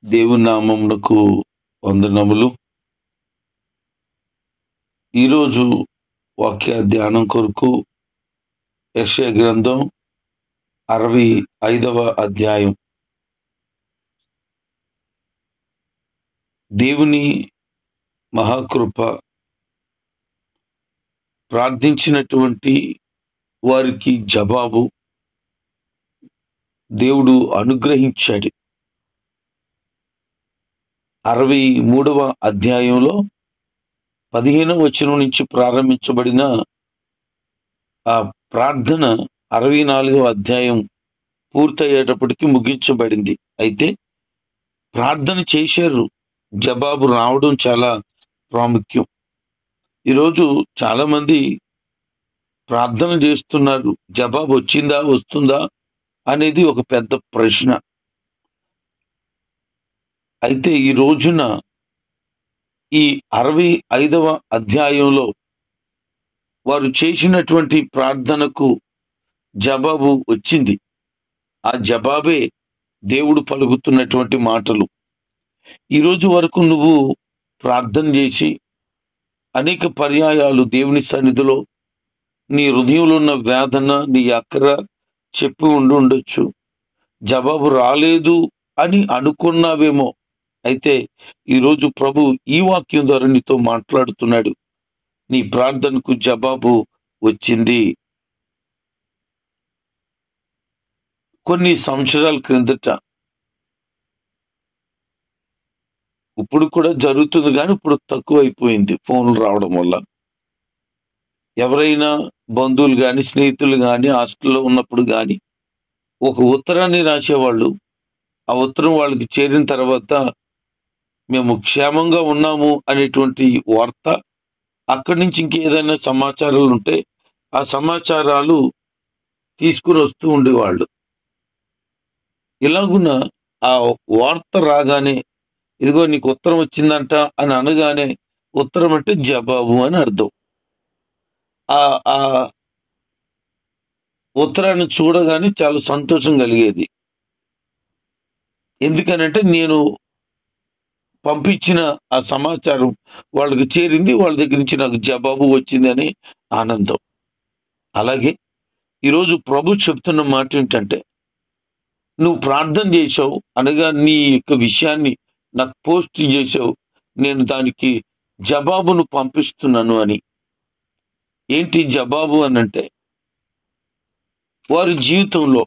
దేవుని నామమునకు వందనములు. ఈరోజు వాక్య ధ్యానం కొరకు యెషయా గ్రంథం 65వ అధ్యాయం. దేవుని మహాకృప, ప్రార్థించినటువంటి వారికి జవాబు దేవుడు అనుగ్రహించాడు. 63వ అధ్యాయంలో 15వ వచనం నుంచి ప్రారంభించబడిన ఆ ప్రార్థన 64వ అధ్యాయం పూర్తయ్యేటప్పటికి ముగించబడింది. అయితే ప్రార్థన చేశారు, జవాబు రావడం చాలా ప్రాముఖ్యం. ఈరోజు చాలా మంది ప్రార్థన చేస్తున్నారు, జవాబు వచ్చిందా వస్తుందా అనేది ఒక పెద్ద ప్రశ్న. అయితే ఈ రోజున ఈ 65వ అధ్యాయంలో వారు చేసినటువంటి ప్రార్థనకు జవాబు వచ్చింది. ఆ జవాబే దేవుడు పలుకుతున్నటువంటి మాటలు. ఈరోజు వరకు నువ్వు ప్రార్థన చేసి అనేక పర్యాయాలు దేవుని సన్నిధిలో నీ హృదయంలో ఉన్న వేదన, నీ అక్కర చెప్పి ఉండొచ్చు. జవాబు రాలేదు అని అనుకున్నావేమో. అయితే ఈరోజు ప్రభు ఈ వాక్యం ద్వారా నీతో మాట్లాడుతున్నాడు. నీ ప్రార్థనకు జవాబు వచ్చింది. కొన్ని సంవత్సరాల క్రిందట, ఇప్పుడు కూడా జరుగుతుంది కానీ ఇప్పుడు తక్కువైపోయింది ఫోన్లు రావడం వల్ల. ఎవరైనా బంధువులు కానీ స్నేహితులు కానీ హాస్టల్లో ఉన్నప్పుడు కానీ ఒక ఉత్తరాన్ని రాసేవాళ్ళు. ఆ ఉత్తరం వాళ్ళకి చేరిన తర్వాత మేము క్షేమంగా ఉన్నాము అనేటువంటి వార్త, అక్కడి నుంచి ఇంకేదైనా సమాచారాలు ఉంటే ఆ సమాచారాలు తీసుకుని వస్తూ ఉండేవాళ్ళు. ఇలాగున ఆ వార్త రాగానే, ఇదిగో నీకు ఉత్తరం వచ్చిందంట అని అనగానే, ఉత్తరం అంటే జవాబు అని అర్థం. ఆ ఉత్తరాన్ని చూడగానే చాలా సంతోషం కలిగేది. ఎందుకనంటే నేను పంపించిన ఆ సమాచారం వాళ్ళకి చేరింది, వాళ్ళ దగ్గర నుంచి నాకు జవాబు వచ్చింది అనే ఆనందం. అలాగే ఈరోజు ప్రభు చెప్తున్న మాట ఏంటంటే, నువ్వు ప్రార్థన చేసావు అనగా నీ యొక్క విషయాన్ని నాకు పోస్ట్ చేసావు, నేను దానికి జవాబును పంపిస్తున్నాను అని. ఏంటి జవాబు అనంటే, వారి జీవితంలో,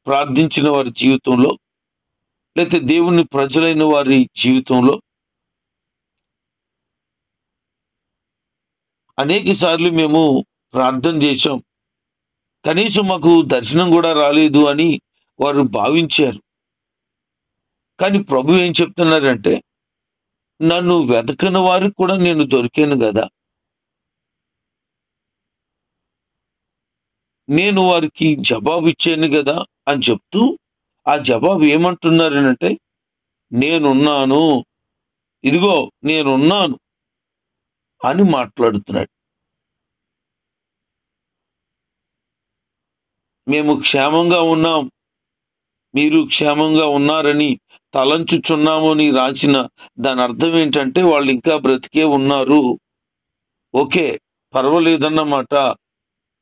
ప్రార్థించిన వారి జీవితంలో, లేకపోతే దేవుని ప్రజలైన వారి జీవితంలో అనేక సార్లు మేము ప్రార్థన చేశాం, కనీసం మాకు దర్శనం కూడా రాలేదు అని వారు భావించారు. కానీ ప్రభు ఏం చెప్తున్నారంటే, నన్ను వెతకని వారికి కూడా నేను దొరికాను కదా, నేను వారికి జవాబు ఇచ్చాను కదా అని చెప్తూ, ఆ జవాబు ఏమంటున్నారనంటే, నేనున్నాను, ఇదిగో నేనున్నాను అని మాట్లాడుతున్నాడు. మేము క్షేమంగా ఉన్నాం, మీరు క్షేమంగా ఉన్నారని తలంచుచున్నాము అని రాసిన దాని అర్థం ఏంటంటే, వాళ్ళు ఇంకా బ్రతికే ఉన్నారు, ఓకే పర్వాలేదన్నమాట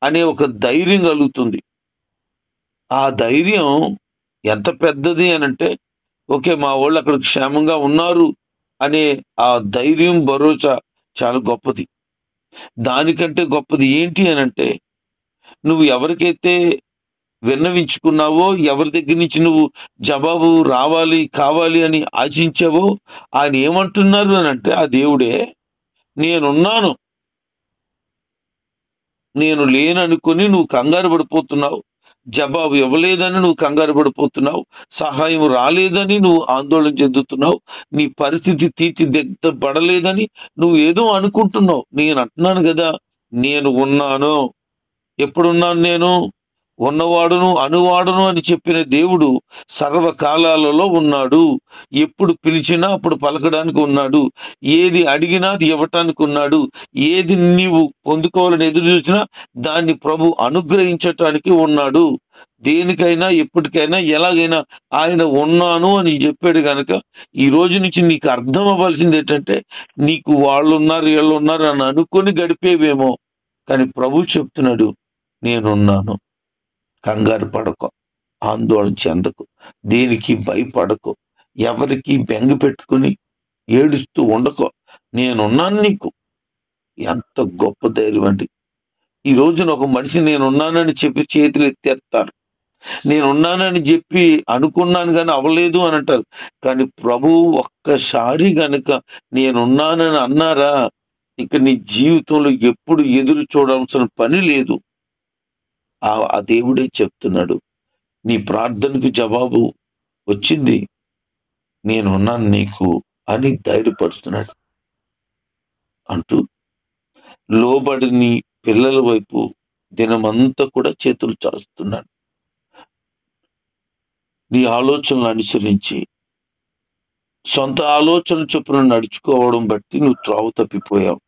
అనే ఒక ధైర్యం కలుగుతుంది. ఆ ధైర్యం ఎంత పెద్దది అనంటే, ఓకే మా వాళ్ళు అక్కడ క్షేమంగా ఉన్నారు అనే ఆ ధైర్యం, భరోసా చాలా గొప్పది. దానికంటే గొప్పది ఏంటి అనంటే, నువ్వు ఎవరికైతే విన్నవించుకున్నావో, ఎవరి దగ్గర నుంచి నువ్వు జవాబు రావాలి కావాలి అని ఆశించావో, ఆయన ఏమంటున్నారు అనంటే, ఆ దేవుడే నేనున్నాను, నేను లేననుకుని నువ్వు కంగారు పడిపోతున్నావు, జవాబు ఇవ్వలేదని నువ్వు కంగారు పడిపోతున్నావు, సహాయం రాలేదని నువ్వు ఆందోళన చెందుతున్నావు, నీ పరిస్థితి తీర్చిదిద్దబడలేదని నువ్వు ఏదో అనుకుంటున్నావు. నేను అంటున్నాను కదా, నేను ఉన్నాను. ఎప్పుడున్నాను నేను? ఉన్నవాడును అనువాడును అని చెప్పిన దేవుడు సర్వకాలాలలో ఉన్నాడు. ఎప్పుడు పిలిచినా అప్పుడు పలకడానికి ఉన్నాడు. ఏది అడిగినా అది ఇవ్వటానికి ఉన్నాడు. ఏది నీవు పొందుకోవాలని ఎదురు చూసినా దాన్ని ప్రభు అనుగ్రహించటానికి ఉన్నాడు. దేనికైనా ఎప్పటికైనా ఎలాగైనా ఆయన ఉన్నాను అని చెప్పాడు గనక ఈ రోజు నుంచి నీకు అర్థం అవ్వాల్సింది ఏంటంటే, నీకు వాళ్ళు ఉన్నారు వీళ్ళు ఉన్నారు అని అనుకొని గడిపేవేమో, కానీ ప్రభు చెప్తున్నాడు, నేనున్నాను. కంగారు పడకు, ఆందోళన చెందకు, దేనికి భయపడకు, ఎవరికి బెంగ పెట్టుకుని ఏడుస్తూ ఉండకో, నేనున్నాను నీకు. ఎంత గొప్ప ధైర్యం అండి! ఈ రోజున ఒక మనిషి నేనున్నానని చెప్పి చేతులు ఎత్తేస్తారు. నేనున్నానని చెప్పి అనుకున్నాను కానీ అవ్వలేదు అని అంటారు. కానీ ప్రభువు ఒక్కసారి గనుక నేనున్నానని అన్నారా, ఇక నీ జీవితంలో ఎప్పుడు ఎదురు చూడాల్సిన పని లేదు. ఆ దేవుడే చెప్తున్నాడు, నీ ప్రార్థనకు జవాబు వచ్చింది, నేనున్నాను నీకు అని ధైర్యపరుస్తున్నాడు. అంటూ లోబడిని పిల్లల వైపు దినమంతా కూడా చేతులు చాస్తున్నాడు. నీ ఆలోచనలు అనుసరించి సొంత ఆలోచనలు చొప్పున నడుచుకోవడం బట్టి నువ్వు త్రోవ తప్పిపోయావు.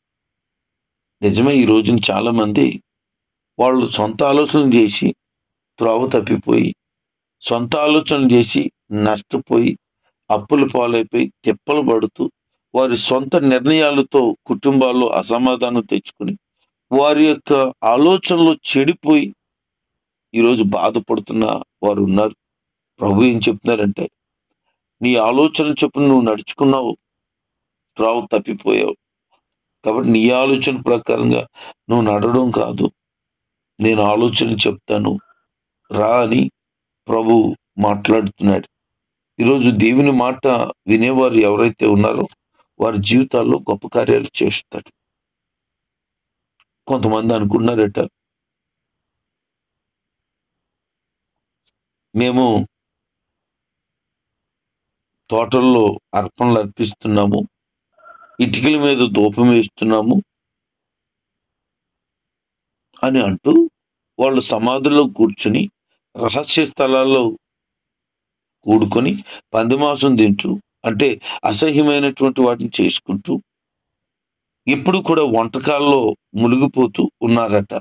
నిజమే, ఈ రోజున చాలా మంది వాళ్ళు సొంత ఆలోచనలు చేసి త్రోవ తప్పిపోయి, సొంత ఆలోచనలు చేసి నష్టపోయి, అప్పుల పాలైపోయి తిప్పలు పడుతూ, వారి సొంత నిర్ణయాలతో కుటుంబాల్లో అసమాధానం తెచ్చుకుని, వారి యొక్క ఆలోచనలు చెడిపోయి ఈరోజు బాధపడుతున్న వారు ఉన్నారు. ప్రభు ఏం చెప్తున్నారంటే, నీ ఆలోచన చొప్పున నువ్వు నడుచుకున్నావు, త్రోవ తప్పిపోయావు. కాబట్టి నీ ఆలోచన ప్రకారంగా నువ్వు నడవడం కాదు, నేను ఆలోచన చెప్తాను రా అని ప్రభు మాట్లాడుతున్నాడు. ఈరోజు దేవుని మాట వినేవారు ఎవరైతే ఉన్నారో వారి జీవితాల్లో గొప్ప కార్యాలు చేస్తాడు. కొంతమంది అనుకున్నారట, మేము తోటల్లో అర్పణలు అర్పిస్తున్నాము, ఇటుకల మీద ధూపం వేస్తున్నాము అని అంటూ వాళ్ళు సమాధుల్లో కూర్చుని రహస్య స్థలాల్లో కూడుకొని పందిమాంసం తింటూ, అంటే అసహ్యమైనటువంటి వాటిని చేసుకుంటూ ఇప్పుడు కూడా వంటకాల్లో మునిగిపోతూ ఉన్నారట.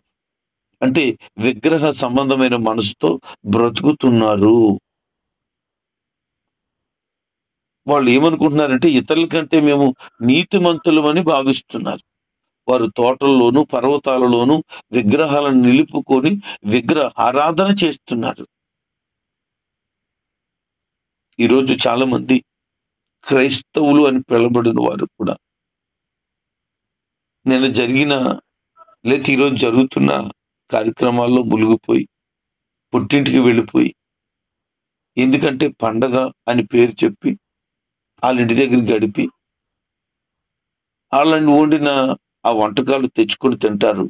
అంటే విగ్రహ సంబంధమైన మనసుతో బ్రతుకుతున్నారు. వాళ్ళు ఏమనుకుంటున్నారంటే, ఇతరుల కంటే మేము నీతిమంతులమని భావిస్తున్నారు. వారు తోటల్లోనూ పర్వతాలలోనూ విగ్రహాలను నిలుపుకొని విగ్రహ ఆరాధన చేస్తున్నారు. ఈరోజు చాలా మంది క్రైస్తవులు అని పిలబడిన వారు కూడా నిన్న జరిగిన లేదా ఈరోజు జరుగుతున్న కార్యక్రమాల్లో మునిగిపోయి పుట్టింటికి వెళ్ళిపోయి, ఎందుకంటే పండగ అని పేరు చెప్పి వాళ్ళ ఇంటి దగ్గర గడిపి వాళ్ళని వండిన ఆ వంటకాలు తెచ్చుకొని తింటారు.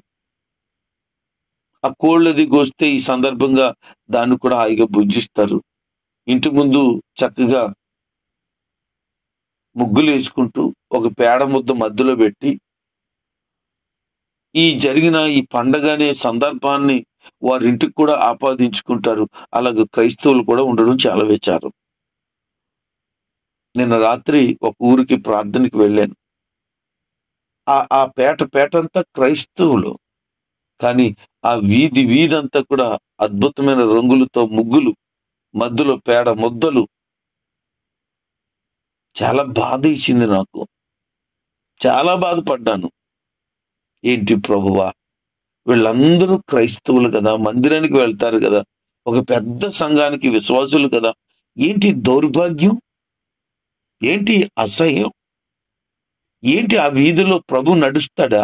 ఆ కోళ్ళది కోస్తే ఈ సందర్భంగా దాన్ని కూడా హాయిగా భుజిస్తారు. ఇంటి ముందు చక్కగా ముగ్గులు వేసుకుంటూ ఒక పేడ ముద్ద మధ్యలో పెట్టి ఈ జరిగిన ఈ పండగ అనే సందర్భాన్ని వారింటికి కూడా ఆపాదించుకుంటారు. అలాగే క్రైస్తవులు కూడా ఉండడం చాలా విచారం. నిన్న రాత్రి ఒక ఊరికి ప్రార్థనకి వెళ్ళాను. ఆ పేటంతా క్రైస్తవులు, కానీ ఆ వీధంతా కూడా అద్భుతమైన రంగులతో ముగ్గులు, మధ్యలో పేడ ముద్దలు. చాలా బాధ ఇచ్చింది నాకు, చాలా బాధపడ్డాను. ఏంటి ప్రభువా, వీళ్ళందరూ క్రైస్తవులు కదా, మందిరానికి వెళ్తారు కదా, ఒక పెద్ద సంఘానికి విశ్వాసులు కదా, ఏంటి దౌర్భాగ్యం, ఏంటి అసహ్యం, ఏంటి ఆ వీధిలో ప్రభు నడుస్తాడా?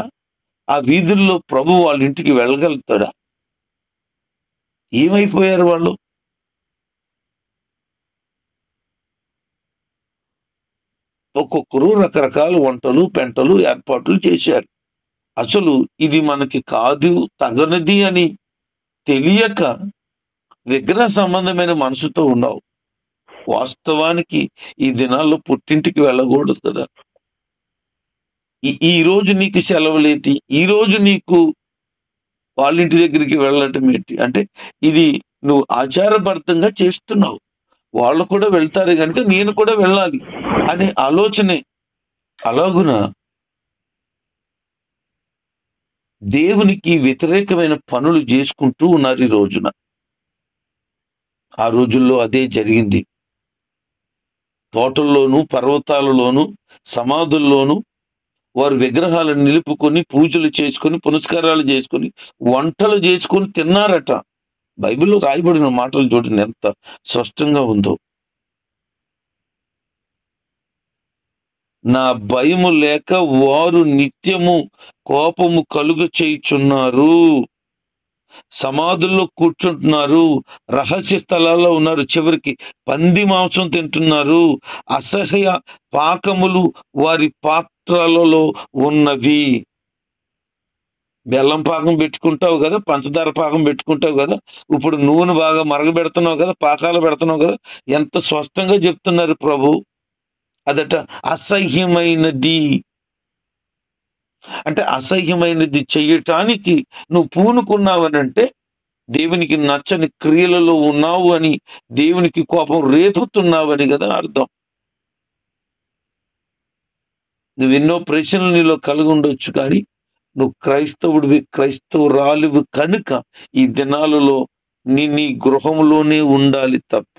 ఆ వీధుల్లో ప్రభు వాళ్ళ ఇంటికి వెళ్ళగలుగుతాడా? ఏమైపోయారు వాళ్ళు? ఒక్కొక్కరు రకరకాల వంటలు పెంటలు ఏర్పాట్లు చేశారు. అసలు ఇది మనకి కాదు, తగనిది అని తెలియక విగ్రహ సంబంధమైన మనసుతో ఉన్నావు. వాస్తవానికి ఈ దినాల్లో పుట్టింటికి వెళ్ళకూడదు కదా. ఈ రోజు నీకు సెలవులేంటి? ఈ రోజు నీకు వాళ్ళ ఇంటి దగ్గరికి వెళ్ళటం ఏంటి అంటే, ఇది నువ్వు ఆచారబద్ధంగా చేస్తున్నావు. వాళ్ళు కూడా వెళ్తారు కనుక నేను కూడా వెళ్ళాలి అనే ఆలోచనే. అలాగున దేవునికి వ్యతిరేకమైన పనులు చేసుకుంటూ ఉన్నారు ఈ రోజున. ఆ రోజుల్లో అదే జరిగింది. తోటల్లోనూ, పర్వతాలలోనూ, సమాధుల్లోనూ వారు విగ్రహాలను నిలుపుకొని, పూజలు చేసుకొని, పునస్కారాలు చేసుకొని, వంటలు చేసుకొని తిన్నారట. బైబిల్లో రాయబడిన మాటలు చూడండి ఎంత స్పష్టంగా ఉందో. నా భయము లేక వారు నిత్యము కోపము కలుగ చేయుచున్నారు. సమాధుల్లో కూర్చుంటున్నారు, రహస్య స్థలాల్లో ఉన్నారు, చివరికి పంది మాంసం తింటున్నారు. అసహ్య పాకములు వారి పాత్రలలో ఉన్నవి. బెల్లం పాకం పెట్టుకుంటావు కదా, పంచదార పాకం పెట్టుకుంటావు కదా, ఇప్పుడు నూనె బాగా మరగబెడుతున్నావు కదా, పాకాలు పెడుతున్నావు కదా. ఎంత స్పష్టంగా చెప్తున్నారు ప్రభు. అదట అసహ్యమైనది. అంటే అసహ్యమైనది చెయ్యటానికి నువ్వు పూనుకున్నావనంటే దేవునికి నచ్చని క్రియలలో ఉన్నావు అని, దేవునికి కోపం రేపుతున్నావని కదా అర్థం. నువ్వెన్నో ప్రశ్నలు నీలో కలిగి ఉండొచ్చు, కానీ నువ్వు క్రైస్తవుడివి, క్రైస్తవురాలివి కనుక ఈ దినాలలో నీ గృహంలోనే ఉండాలి తప్ప.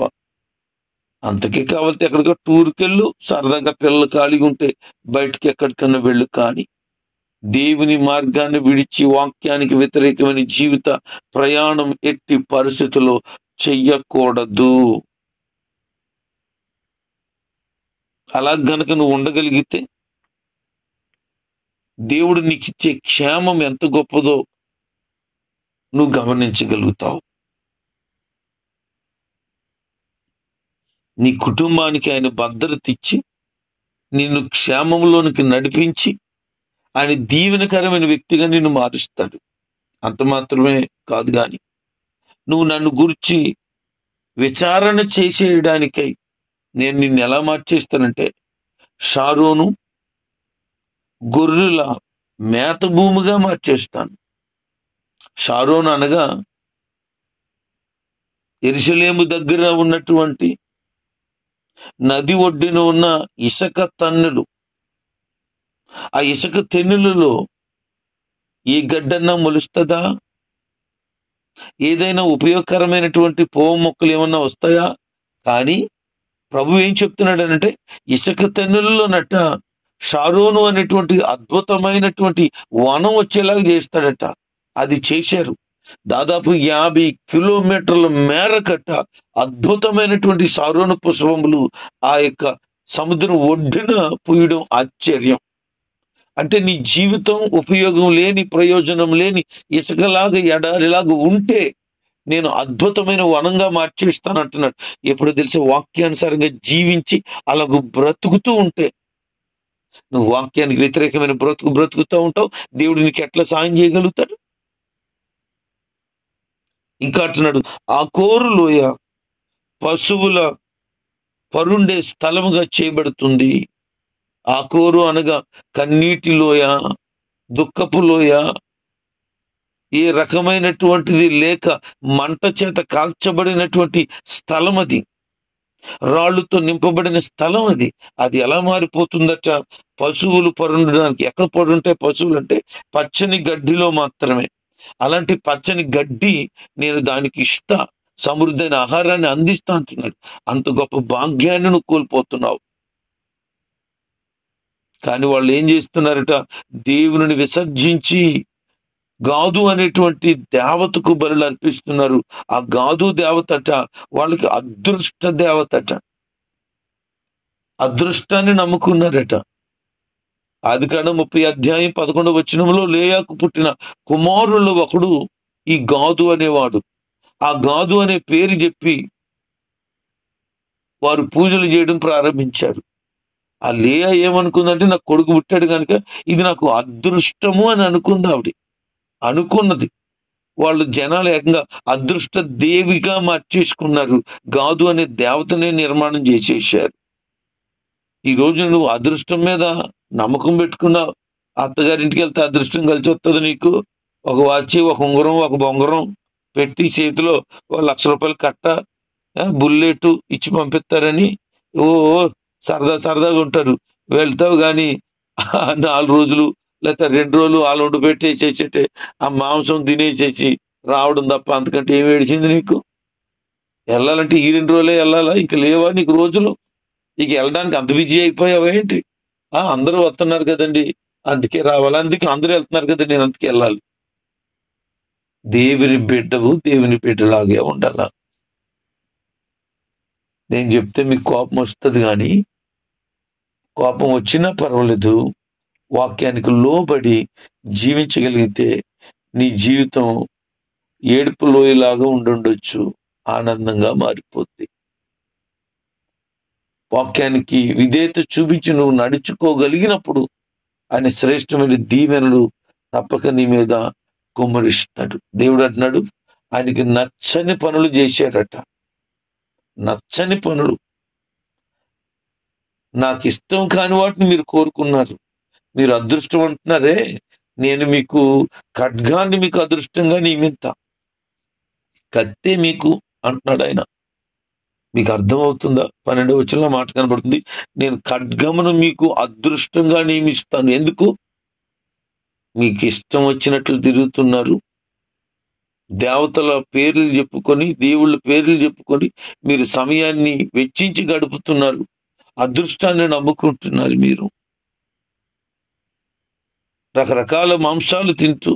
అంతకే కావాలితే ఎక్కడికో టూర్కి వెళ్ళు, సరదాగా పిల్లలు ఖాళీగా ఉంటే బయటికి ఎక్కడికన్నా వెళ్ళు, కానీ దేవుని మార్గాన్ని విడిచి వాక్యానికి వ్యతిరేకమైన జీవిత ప్రయాణం ఎట్టి పరిస్థితుల్లో చెయ్యకూడదు. అలా గనక నువ్వు ఉండగలిగితే దేవుడు నీకు ఇచ్చే క్షేమం ఎంత గొప్పదో నువ్వు గమనించగలుగుతావు. నీ కుటుంబానికి ఆయన భద్రత ఇచ్చి నిన్ను క్షేమంలోనికి నడిపించి ఆయన దీవెనకరమైన వ్యక్తిగా నిన్ను మారుస్తాడు. అంత మాత్రమే కాదు, కానీ నువ్వు నన్ను గురించి విచారణ చేసేయడానికై నేను నిన్ను ఎలా మార్చేస్తానంటే, షారోను గొర్రెల మేత భూమిగా మార్చేస్తాను. షారోను అనగా యెరూషలేము దగ్గర ఉన్నటువంటి నది ఒడ్డున ఉన్న ఇసుక తన్నులు. ఆ ఇసుక తెన్నులలో ఏ గడ్డన్నా మొలుస్తుందా? ఏదైనా ఉపయోగకరమైనటువంటి పువ్వు మొక్కలు ఏమన్నా వస్తాయా? కానీ ప్రభు ఏం చెప్తున్నాడనంటే, ఇసుక తెన్నులలోనట షారోను అనేటువంటి అద్భుతమైనటువంటి వనం వచ్చేలాగా చేస్తాడట. అది చేశారు. దాదాపు 50 కిలోమీటర్ల మేరకట్ట అద్భుతమైనటువంటి షారోను పుష్పములు ఆ యొక్క సముద్రం ఒడ్డున పూయడం ఆశ్చర్యం. అంటే నీ జీవితం ఉపయోగం లేని, ప్రయోజనం లేని ఇసుకలాగా, ఎడారిలాగా ఉంటే నేను అద్భుతమైన వనంగా మార్చేస్తాను అంటున్నాడు. ఎప్పుడు తెలిసి వాక్యానుసారంగా జీవించి అలాగూ బ్రతుకుతూ ఉంటే, నువ్వు వాక్యానికి వ్యతిరేకమైన బ్రతుకుతూ ఉంటావు. దేవుడు నీకు ఎట్లా సాయం చేయగలుగుతాడు? ఇంకా అంటున్నాడు, ఆ కోరు లోయ పశువుల పరుండే స్థలముగా చేయబడుతుంది. ఆ కోరు అనగా కన్నీటి లోయ, దుఃఖపు లోయ, ఏ రకమైనటువంటిది లేక మంట చేత కాల్చబడినటువంటి స్థలం అది. రాళ్లతో నింపబడిన స్థలం అది. అది ఎలా మారిపోతుందట? పశువులు పరుండడానికి. ఎక్కడ పడుంటాయి పశువులు అంటే పచ్చని గడ్డిలో మాత్రమే. అలాంటి పచ్చని గడ్డి నేను దానికి ఇస్తా, సమృద్ధైన ఆహారాన్ని అందిస్తా అంటున్నాడు. అంత గొప్ప భాగ్యాన్ని నువ్వు కోల్పోతున్నావు. కానీ వాళ్ళు ఏం చేస్తున్నారట? దేవుని విసర్జించి గాదు అనేటువంటి దేవతకు బలులు అర్పిస్తున్నారు. ఆ గాదు దేవతట వాళ్ళకి అదృష్ట దేవతట. అదృష్టాన్ని నమ్ముకున్నారట. ఆదికాండం 30:11 లేయాకు పుట్టిన కుమారుల్లో ఒకడు ఈ గాదు అనేవాడు. ఆ గాదు అనే పేరు చెప్పి వారు పూజలు చేయడం ప్రారంభించారు. ఆ లేయా ఏమనుకుందంటే, నాకు కొడుకు పుట్టాడు కనుక ఇది నాకు అదృష్టము అని అనుకుంది. ఆవిడ అనుకున్నది. వాళ్ళు జనాలు ఏకంగా అదృష్ట దేవిగా మార్చేసుకున్నారు. గాదు అనే దేవతనే నిర్మాణం చేసేసారు. ఈ రోజు నువ్వు అదృష్టం మీద నమ్మకం పెట్టుకున్నావు. అత్తగారింటికి వెళ్తే అదృష్టం కలిసి వస్తుంది నీకు. ఒక వాచి, ఒక ఉంగరం, ఒక బొంగరం పెట్టి చేతిలో ₹1,00,000 కట్ట, బుల్లెట్ ఇచ్చి పంపిస్తారని ఓ సరదాగా ఉంటారు. వెళ్తావు కానీ 4 రోజులు లేకపోతే 2 రోజులు వాళ్ళు వండి పెట్టేసేసేటే ఆ మాంసం తినేసేసి రావడం తప్ప అంతకంటే ఏం ఏడిచింది నీకు? వెళ్ళాలంటే ఈ 2 రోజులే వెళ్ళాలా? ఇంక లేవా నీకు రోజులు? ఇక వెళ్ళడానికి అంత బిజీ అయిపోయావా ఏంటి? అందరూ వస్తున్నారు కదండి, అందుకే రావాలి. అందుకే అందరూ వెళ్తున్నారు కదా, నేను అందుకే వెళ్ళాలి. దేవుని బిడ్డవు దేవుని బిడ్డలాగే ఉండాల. నేను చెప్తే మీకు కోపం వస్తుంది, కానీ కోపం వచ్చినా పర్వాలేదు, వాక్యానికి లోబడి జీవించగలిగితే నీ జీవితం ఏడుపు లోయలాగా ఉండుండొచ్చు, ఆనందంగా మారిపోద్ది. వాక్యానికి విధేయత చూపించి నువ్వు నడుచుకోగలిగినప్పుడు ఆయన శ్రేష్టమైన దీవెనలు తప్పక నీ మీద కుమ్మరిస్తాడు. దేవుడు అంటున్నాడు, ఆయనకి నచ్చని పనులు చేశాడట. నచ్చని పనులు, నాకు ఇష్టం కాని వాటిని మీరు కోరుకున్నారు. మీరు అదృష్టం అంటున్నారే, నేను మీకు ఖడ్గాన్ని మీకు అదృష్టంగా నియమిస్తా. కత్తే మీకు అంటున్నాడు ఆయన. మీకు అర్థమవుతుందా? 12వ వచనంలో మాట కనబడుతుంది, నేను ఖడ్గమును మీకు అదృష్టంగా నియమిస్తాను. ఎందుకు? మీకు ఇష్టం వచ్చినట్లు తిరుగుతున్నారు, దేవతల పేర్లు చెప్పుకొని, దేవుళ్ళ పేర్లు చెప్పుకొని మీరు సమయాన్ని వెచ్చించి గడుపుతున్నారు, అదృష్టాన్ని నమ్ముకుంటున్నారు. మీరు రకరకాల మాంసాలు తింటూ,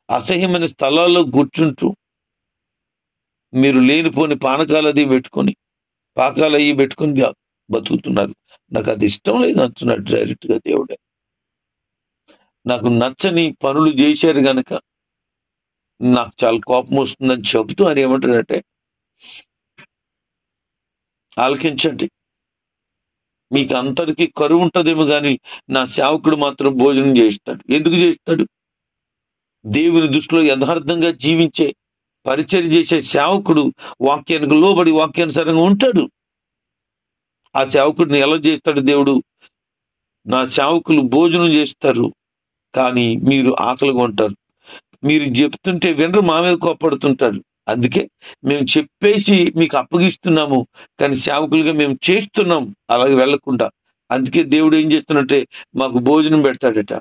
అసహ్యమైన స్థలాల్లో కూర్చుంటూ, మీరు లేనిపోని పానకాలు అది పెట్టుకొని, పాకాలు అయ్యి పెట్టుకొని బతుకుతున్నారు. నాకు అది ఇష్టం లేదు అంటున్నాడు డైరెక్ట్ గా దేవుడే. నాకు నచ్చని పనులు చేశారు గనక నాకు చాలా కోపం వస్తుందని చెబుతూ ఆయన ఏమంటాడంటే, ఆలకించండి, మీకు అందరికీ కరువు ఉంటదేమో కానీ నా సేవకుడు మాత్రం భోజనం చేస్తాడు. ఎందుకు చేస్తాడు? దేవుని దృష్టిలో యథార్థంగా జీవించే, పరిచర్య చేసే సేవకుడు వాక్యానికి లోబడి వాక్యానుసారంగా ఉంటాడు. ఆ సేవకుడిని ఎలా చేస్తాడు దేవుడు? నా సేవకులు భోజనం చేస్తారు, కానీ మీరు ఆకలిగా ఉంటారు. మీరు చెప్తుంటే వినరు, మా మీద కోపడుతుంటారు. అందుకే మేము చెప్పేసి మీకు అప్పగిస్తున్నాము, కానీ సేవకులుగా మేము చేస్తున్నాం అలాగే వెళ్లకుండా. అందుకే దేవుడు ఏం చేస్తున్నట్టే మాకు భోజనం పెడతాడట.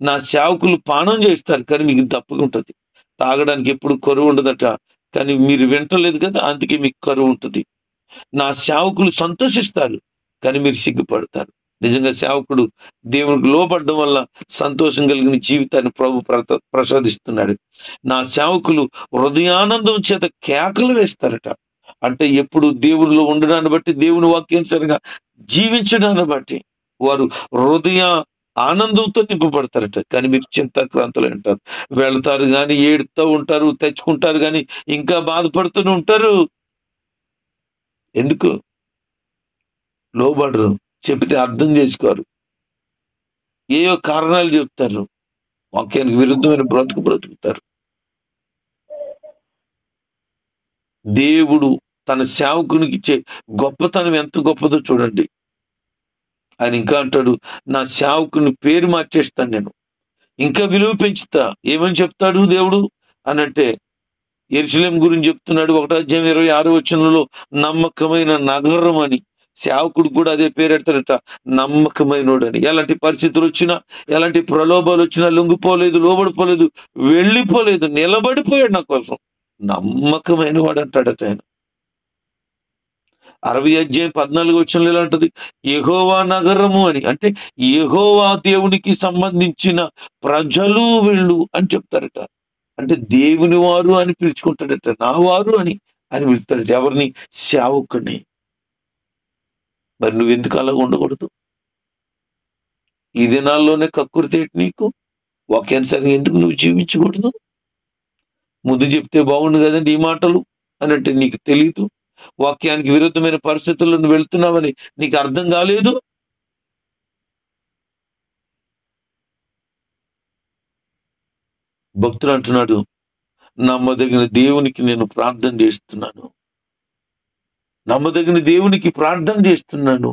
నా సేవకులు పానం చేస్తారు, కానీ మీకు దప్పగా ఉంటుంది. తాగడానికి ఎప్పుడు కరువు ఉండదట, కానీ మీరు వింటలేదు కదా, అందుకే మీకు కరువు ఉంటుంది. నా సేవకులు సంతోషిస్తారు, కానీ మీరు సిగ్గుపడతారు. నిజంగా సేవకుడు దేవునికి లోపడడం వల్ల సంతోషం కలిగిన జీవితాన్ని ప్రభు ప్రసాదిస్తున్నాడు. నా సేవకులు హృదయానందం చేత కేకలు వేస్తారట. అంటే ఎప్పుడు దేవునిలో ఉండడాన్ని బట్టి, దేవుని వాక్యానుసారంగా జీవించడాన్ని బట్టి వారు హృదయ ఆనందంతో నింపబడతారట. కానీ మీరు చింతాక్రాంతులు ఉంటారు, వెళ్తారు కానీ ఏడుతూ ఉంటారు, తెచ్చుకుంటారు కానీ ఇంకా బాధపడుతూనే ఉంటారు. ఎందుకు? లోబడరు, చెప్తే అర్థం చేసుకోరు, ఏయో కారణాలు చెప్తారు, వాక్యానికి విరుద్ధమైన బ్రతుకుతారు. దేవుడు తన సేవకునికి ఇచ్చే గొప్పతనం ఎంత గొప్పదో చూడండి. ఆయన ఇంకా అంటాడు, నా సేవకుని పేరు మార్చేస్తాను, నేను ఇంకా విలువ పెంచుతా. ఏమని చెప్తాడు దేవుడు అనంటే, యెరూషలేము గురించి చెప్తున్నాడు. 1:26 నమ్మకమైన నగరం అని. సేవకుడు కూడా అదే పేరు పెడతాడట, నమ్మకమైనోడని. ఎలాంటి పరిస్థితులు వచ్చినా, ఎలాంటి ప్రలోభాలు వచ్చినా లొంగిపోలేదు, లోబడిపోలేదు, వెళ్ళిపోలేదు, నిలబడిపోయాడు నా కోసం. నమ్మకమైన వాడు అంటాడట ఆయన. 60:14 ఎలా అంటది, యెహోవా నగరము అని. అంటే యెహోవా దేవునికి సంబంధించిన ప్రజలు వీళ్ళు అని చెప్తారట. అంటే దేవుని వారు అని పిలుచుకుంటాడట, నా వారు అని పిలుస్తాడట. ఎవరిని? సేవకుడిని. మరి నువ్వెందుకు అలా ఉండకూడదు? ఈ దినాల్లోనే కక్కుర్తి నీకు? వాక్యానుసారంగా ఎందుకు నువ్వు జీవించకూడదు? ముందు చెప్తే బాగుండు కదండి ఈ మాటలు అనంటే నీకు తెలియదు. వాక్యానికి విరుద్ధమైన పరిస్థితుల్లో నువ్వు వెళ్తున్నావని నీకు అర్థం కాలేదు. భక్తుడు అంటున్నాడు, నమ్మదగిన దేవునికి నేను ప్రార్థన చేస్తున్నాను, నమ్మదగిన దేవునికి ప్రార్థన చేస్తున్నాను.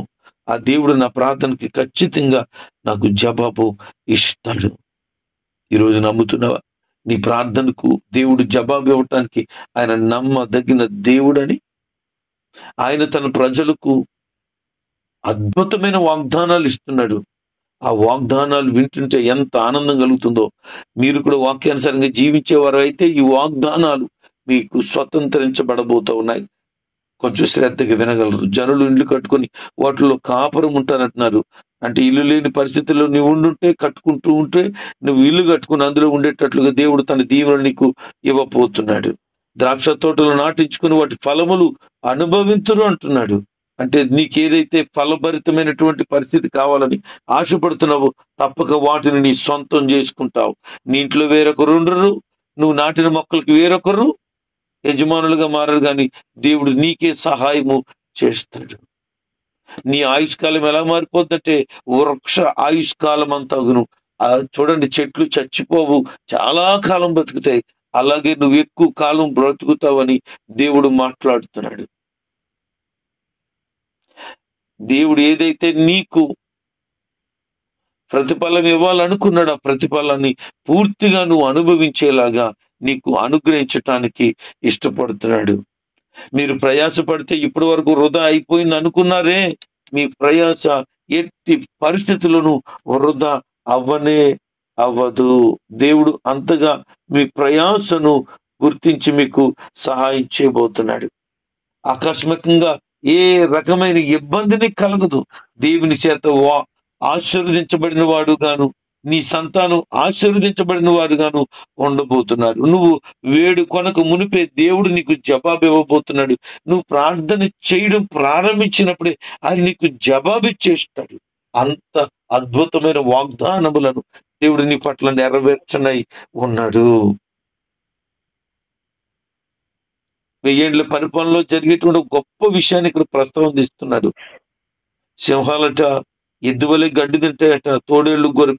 ఆ దేవుడు నా ప్రార్థనకి ఖచ్చితంగా నాకు జవాబు ఇస్తాడు. ఈరోజు నమ్ముతున్నావా? నీ ప్రార్థనకు దేవుడు జవాబు ఇవ్వటానికి ఆయన నమ్మదగిన దేవుడని. ఆయన తన ప్రజలకు అద్భుతమైన వాగ్దానాలు ఇస్తున్నాడు. ఆ వాగ్దానాలు వింటుంటే ఎంత ఆనందం కలుగుతుందో. మీరు కూడా వాక్యానుసారంగా జీవించేవారు అయితే ఈ వాగ్దానాలు మీకు స్వతంత్రించబడబోతూ ఉన్నాయి. కొంచెం శ్రద్ధగా వినగలరు. జనులు ఇల్లు కట్టుకొని వాటిలో కాపురం ఉంటారంటున్నారు. అంటే ఇల్లు లేని పరిస్థితుల్లో నువ్వు ఉండుంటే, కట్టుకుంటూ ఉంటే, నువ్వు ఇల్లు కట్టుకుని అందులో ఉండేటట్లుగా దేవుడు తన దీవెనలు నీకు ఇవ్వబోతున్నాడు. ద్రాక్ష తోటలు నాటించుకుని వాటి ఫలములు అనుభవింతురు అంటున్నాడు. అంటే నీకేదైతే ఫలభరితమైనటువంటి పరిస్థితి కావాలని ఆశపడుతున్నావో తప్పక వాటిని నీ సొంతం చేసుకుంటావు. నీ ఇంట్లో వేరొకరు ఉండరు, నువ్వు నాటిన మొక్కలకి వేరొకరు యజమానులుగా మారరు, కానీ దేవుడు నీకే సహాయము చేస్తాడు. నీ ఆయుష్కాలం ఎలా మారిపోద్దంటే వృక్ష ఆయుష్కాలం అంతగును. చూడండి, చెట్లు చచ్చిపోవు, చాలా కాలం బతుకుతాయి. అలాగే నువ్వు ఎక్కువ కాలం బ్రతుకుతావని దేవుడు మాట్లాడుతున్నాడు. దేవుడు ఏదైతే నీకు ప్రతిఫలం ఇవ్వాలనుకున్నాడు, ఆ ప్రతిఫలాన్ని పూర్తిగా నువ్వు అనుభవించేలాగా నీకు అనుగ్రహించటానికి ఇష్టపడుతున్నాడు. మీరు ప్రయాసపడితే ఇప్పటి వరకు వృధా అయిపోయింది అనుకున్నారే, మీ ప్రయాస ఎట్టి పరిస్థితులను వృధా అవ్వనే అవ్వదు. దేవుడు అంతగా మీ ప్రయాసను గుర్తించి మీకు సహాయం చేయబోతున్నాడు. ఆకస్మికంగా ఏ రకమైన ఇబ్బందిని కలగదు. దేవుని చేత ఆశీర్వదించబడిన వాడు గాను, నీ సంతానం ఆశీర్వదించబడిన వారు గాను ఉండబోతున్నారు. నువ్వు వేడు కొనకు మునిపే దేవుడు నీకు జవాబు ఇవ్వబోతున్నాడు. నువ్వు ప్రార్థన చేయడం ప్రారంభించినప్పుడే ఆయన నీకు జవాబు ఇచ్చేస్తాడు. అంత అద్భుతమైన వాగ్దానములను దేవుడు నీ పట్ల నెరవేర్చనై ఉన్నాడు. 1000 ఏళ్ల పరిపాలనలో జరిగేటువంటి గొప్ప విషయాన్ని ఇక్కడ ప్రస్తావన ఇస్తున్నాడు. సింహాలట ఎద్దువలే గడ్డి తింటాయట, తోడేళ్లు గొర్రె